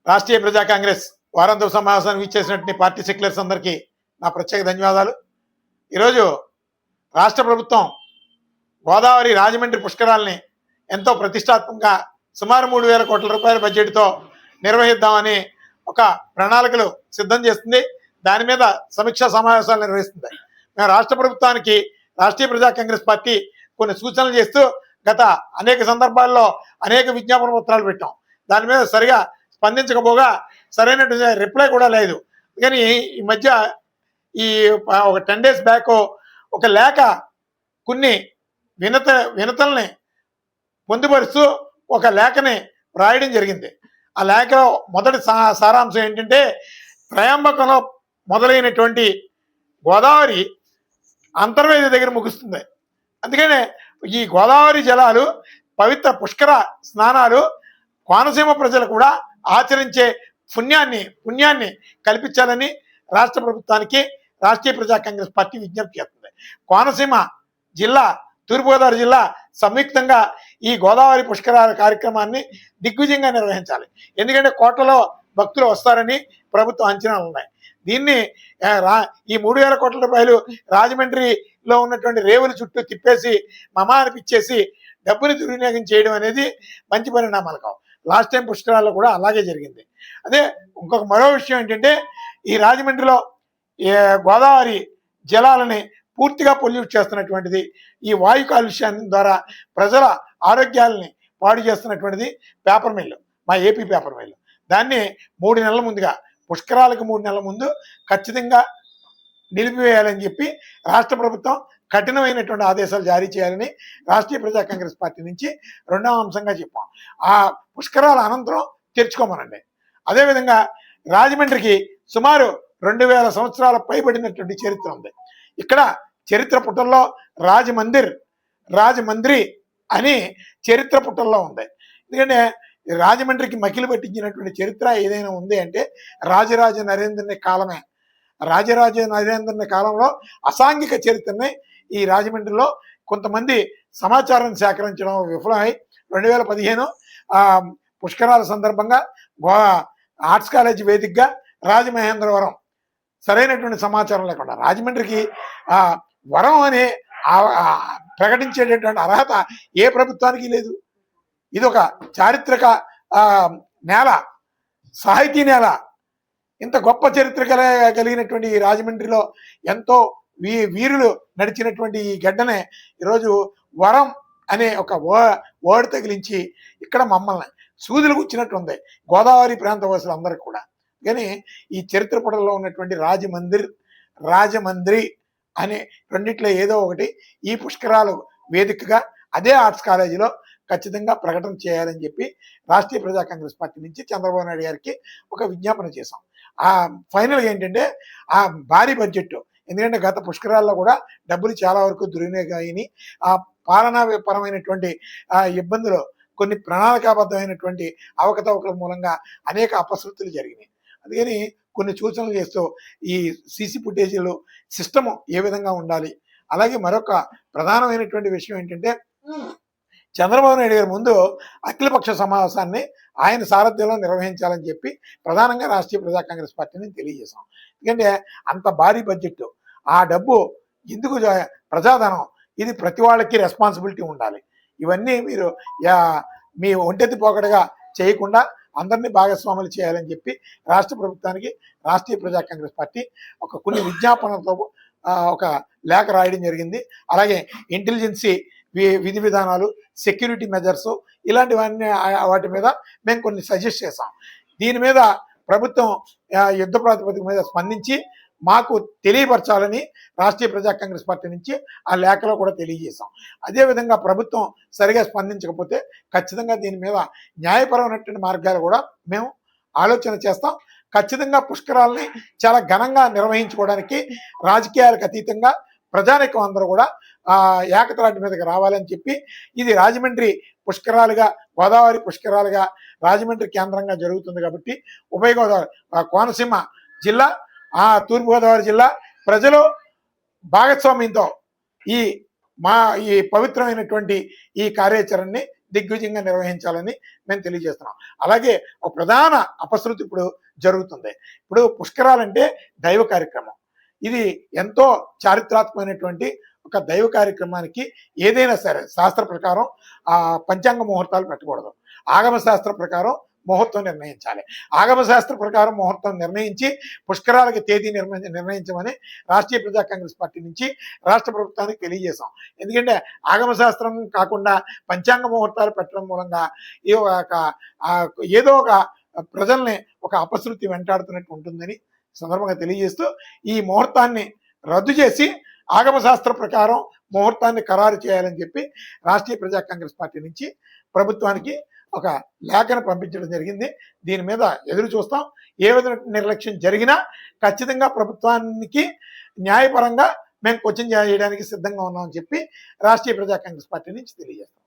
రాష్ట్రీయ ప్రజా కాంగ్రెస్ వారాంతపు సమావేశానికి ఇచ్చేసినటువంటి పార్టీ సెక్యులర్స్ అందరికీ నా ప్రత్యేక ధన్యవాదాలు. ఈరోజు రాష్ట్ర ప్రభుత్వం గోదావరి రాజమండ్రి పుష్కరాలని ఎంతో ప్రతిష్టాత్మకంగా సుమారు 3,000 కోట్ల రూపాయల బడ్జెట్తో నిర్వహిద్దామని ఒక ప్రణాళికలు సిద్ధం చేస్తుంది. దాని మీద సమీక్షా సమావేశాలు నిర్వహిస్తుంది. మేము రాష్ట్ర ప్రభుత్వానికి రాష్ట్రీయ ప్రజా కాంగ్రెస్ పార్టీ కొన్ని సూచనలు చేస్తూ గత అనేక సందర్భాల్లో అనేక విజ్ఞాపన పత్రాలు పెట్టాం. దాని మీద సరిగా స్పందించకపోగా సరైనటువంటి రిప్లై కూడా లేదు. కానీ ఈ మధ్య ఒక 10 days బ్యాక్ ఒక లేఖ కొన్ని వినతల్ని పొందుపరుస్తూ ఒక లేఖని రాయడం జరిగింది. ఆ లేఖలో మొదటి సారాంశం ఏంటంటే, త్రయంబకంలో మొదలైనటువంటి గోదావరి అంతర్వేది దగ్గర ముగుస్తుంది. అందుకనే ఈ గోదావరి జలాలు పవిత్ర పుష్కర స్నానాలు కోనసీమ ప్రజలు కూడా ఆచరించే పుణ్యాన్ని కల్పించాలని రాష్ట్ర ప్రభుత్వానికి రాష్ట్రీయ ప్రజా కాంగ్రెస్ పార్టీ విజ్ఞప్తి చేస్తుంది. కోనసీమ జిల్లా, తూర్పుగోదావరి జిల్లా సంయుక్తంగా ఈ గోదావరి పుష్కరాల కార్యక్రమాన్ని దిగ్విజయంగా నిర్వహించాలి. ఎందుకంటే కోట్లలో భక్తులు వస్తారని ప్రభుత్వం అంచనాలు ఉన్నాయి. దీన్ని ఈ 3,000 కోట్ల రూపాయలు రాజమండ్రిలో ఉన్నటువంటి రేవుల చుట్టూ తిప్పేసి మమా అనిపించేసి డబ్బుని దుర్వినియోగం చేయడం అనేది మంచి పరిణామాలు కావు. లాస్ట్ టైం పుష్కరాల్లో కూడా అలాగే జరిగింది. అదే ఇంకొక మరో విషయం ఏంటంటే, ఈ రాజమండ్రిలో గోదావరి జలాలని పూర్తిగా పొల్యూట్ చేస్తున్నటువంటిది, ఈ వాయు కాలుష్యాన్ని ద్వారా ప్రజల ఆరోగ్యాలని పాడు చేస్తున్నటువంటిది పేపర్ మిల్లు, మా ఏపీ పేపర్ మిల్లు. దాన్ని 3 నెలల ముందుగా, పుష్కరాలకు 3 నెలల ముందు ఖచ్చితంగా నిలిపివేయాలని చెప్పి రాష్ట్ర ప్రభుత్వం కఠినమైనటువంటి ఆదేశాలు జారీ చేయాలని రాష్ట్రీయ ప్రజా కాంగ్రెస్ పార్టీ నుంచి 2వ అంశంగా చెప్పాం. ఆ పుష్కరాల అనంతరం తెరుచుకోమనండి. అదేవిధంగా రాజమండ్రికి సుమారు 2,000 సంవత్సరాల పైబడినటువంటి చరిత్ర ఉంది. ఇక్కడ చరిత్ర పుటల్లో రాజమండ్రి అని చరిత్ర పుటల్లో ఉంది. ఎందుకంటే రాజమండ్రికి మకిలి పట్టించినటువంటి చరిత్ర ఏదైనా ఉంది అంటే రాజరాజ నరేంద్రుని కాలమే. రాజరాజ నరేంద్రుని కాలంలో అసాంఘిక చరిత్రని ఈ రాజమండ్రిలో కొంతమంది సమాచారం సేకరించడం విఫలమై 2015 పుష్కరాల సందర్భంగా ఆర్ట్స్ కాలేజీ వేదికగా రాజమహేంద్రవరం సరైనటువంటి సమాచారం లేకుండా రాజమండ్రికి వరం అని ప్రకటించేటటువంటి అర్హత ఏ ప్రభుత్వానికి లేదు. ఇది ఒక చారిత్రక నేల, సాహితీ నేల. ఇంత గొప్ప చరిత్ర కలిగినటువంటి ఈ రాజమండ్రిలో ఎంతో వీరులు నడిచినటువంటి ఈ గడ్డనే ఈరోజు వరం అనే ఒక వర్డ్ తగిలించి ఇక్కడ మమ్మల్ని సూదులు గుచ్చినట్టు ఉంది గోదావరి ప్రాంత వాసులందరికీ కూడా. కానీ ఈ చరిత్ర పుటల్లో ఉన్నటువంటి రాజమండ్రి అనే రెండిట్లో ఏదో ఒకటి ఈ పుష్కరాలు వేదికగా అదే ఆర్ట్స్ కాలేజీలో ఖచ్చితంగా ప్రకటన చేయాలని చెప్పి రాష్ట్రీయ ప్రజా కాంగ్రెస్ పార్టీ నుంచి చంద్రబాబు నాయుడు గారికి ఒక విజ్ఞాపన చేశాం. ఫైనల్గా ఏంటంటే ఆ భారీ బడ్జెట్, ఎందుకంటే గత పుష్కరాల్లో కూడా డబ్బులు చాలా వరకు దుర్వినియోగం అయినాయి. ఆ పాలనాపరమైనటువంటి ఇబ్బందులు, కొన్ని ప్రణాళికాబద్ధమైనటువంటి అవకతవకల మూలంగా అనేక అపశృతులు జరిగినాయి. అందుకని కొన్ని సూచనలు చేస్తూ ఈ సీసీ ఫుటేజీలు సిస్టము ఏ విధంగా ఉండాలి. అలాగే మరొక ప్రధానమైనటువంటి విషయం ఏంటంటే, చంద్రబాబు నాయుడు గారి ముందు అఖిలపక్ష సమావేశాన్ని ఆయన సారథ్యంలో నిర్వహించాలని చెప్పి ప్రధానంగా రాష్ట్రీయ ప్రజా కాంగ్రెస్ పార్టీని తెలియజేశాం. ఎందుకంటే అంత భారీ బడ్జెట్, ఆ డబ్బు ఎందుకు, ప్రజాధనం, ఇది ప్రతి వాళ్ళకి రెస్పాన్సిబిలిటీ ఉండాలి. ఇవన్నీ మీరు మీ ఒంటెత్తి పోకడగా చేయకుండా అందరినీ భాగస్వాములు చేయాలని చెప్పి రాష్ట్ర ప్రభుత్వానికి రాష్ట్రీయ ప్రజా కాంగ్రెస్ పార్టీ కొన్ని విజ్ఞాపనలతో ఒక లేఖ రాయడం జరిగింది. అలాగే ఇంటెలిజెన్సీ విధి విధానాలు, సెక్యూరిటీ మెజర్స్, ఇలాంటివన్నీ వాటి మీద మేము కొన్ని సజెస్ట్ చేసాం. దీని మీద ప్రభుత్వం యుద్ధ ప్రాతిపదిక మీద స్పందించి మాకు తెలియపరచాలని రాష్ట్రీయ ప్రజా కాంగ్రెస్ పార్టీ నుంచి ఆ లేఖలో కూడా తెలియజేశాం. అదేవిధంగా ప్రభుత్వం సరిగా స్పందించకపోతే ఖచ్చితంగా దీని మీద న్యాయపరమైనటువంటి మార్గాలు కూడా మేము ఆలోచన చేస్తాం. ఖచ్చితంగా పుష్కరాలని చాలా ఘనంగా నిర్వహించుకోవడానికి రాజకీయాలకు అతీతంగా ప్రజానీకం అందరూ కూడా ఏకత్రాటి మీదకి రావాలని చెప్పి, ఇది రాజమండ్రి పుష్కరాలుగా, గోదావరి పుష్కరాలుగా రాజమండ్రి కేంద్రంగా జరుగుతుంది కాబట్టి ఉభయ గోదావరి, కోనసీమ జిల్లా, తూర్పుగోదావరి జిల్లా ప్రజలు భాగస్వామ్యంతో ఈ పవిత్రమైనటువంటి ఈ కార్యాచరణని దిగ్విజయంగా నిర్వహించాలని మేము తెలియజేస్తున్నాం. అలాగే ఒక ప్రధాన అపశృతి ఇప్పుడు జరుగుతుంది. ఇప్పుడు పుష్కరాలంటే దైవ కార్యక్రమం. ఇది ఎంతో చారిత్రాత్మకమైనటువంటి ఒక దైవ కార్యక్రమానికి ఏదైనా సరే శాస్త్ర ప్రకారం పంచాంగ ముహూర్తాలు పెట్టకూడదు. ఆగమ శాస్త్ర ప్రకారం ముహూర్తం నిర్ణయించాలి. ఆగమ శాస్త్ర ప్రకారం ముహూర్తం నిర్ణయించి పుష్కరాలకి తేదీ నిర్ణయించమని రాష్ట్రీయ ప్రజా కాంగ్రెస్ పార్టీ నుంచి రాష్ట్ర ప్రభుత్వానికి తెలియజేశాం. ఎందుకంటే ఆగమ శాస్త్రం కాకుండా పంచాంగ ముహూర్తాలు పెట్టడం మూలంగా ఏదో ఒక ప్రజల్ని ఒక అపశృతి వెంటాడుతున్నట్టు ఉంటుందని సందర్భంగా తెలియజేస్తూ ఈ ముహూర్తాన్ని రద్దు చేసి ఆగమ శాస్త్ర ప్రకారం ముహూర్తాన్ని ఖరారు చేయాలని చెప్పి రాష్ట్రీయ ప్రజా కాంగ్రెస్ పార్టీ నుంచి ప్రభుత్వానికి ఒక లేఖను పంపించడం జరిగింది. దీని మీద ఎదురు చూస్తాం. ఏ విధంగా నిర్లక్ష్యం జరిగినా ఖచ్చితంగా ప్రభుత్వానికి న్యాయపరంగా మేము క్వశ్చన్ చేయడానికి సిద్ధంగా ఉన్నామని చెప్పి రాష్ట్రీయ ప్రజా కాంగ్రెస్ పార్టీ నుంచి తెలియజేస్తాం.